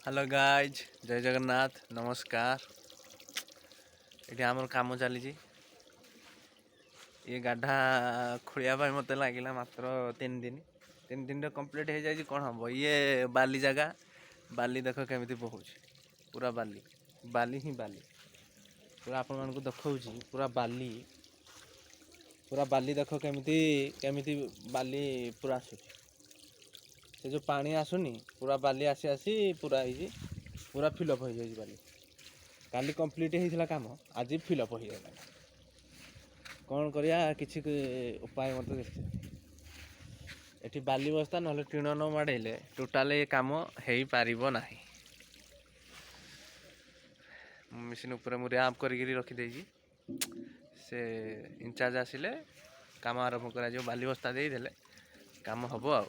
Hello guys जय जगन्नाथ नमस्कार। ये आमर काम चली ये गाढ़ा खोलिया मत लगे मात्र 3 दिन कंप्लीट हो जाए कौन हम ये बाली जगह बाली देख केमी बहुत पूरा बाली बाली ही बाली पूरा आपण मानक देखा पूरा बाली देख केमी बाली पूरा आस से जो पानी आसुनी पूरा बाली आसी आसी पूरा फिलअप हो जाए बाली काली कंप्लीट होता काम आज फिलअप हो गला कौन करिया किसी उपाय मत देखते एटी बाली बस्ता ना टीण न माड़े टोटाल ये काम हो पारिबो नाही। मेसीन उपर मु रैंप करके रखीदे से इंचार्ज आसिले काम आरंभ करा बाली बस्ता देदेले काम हम आ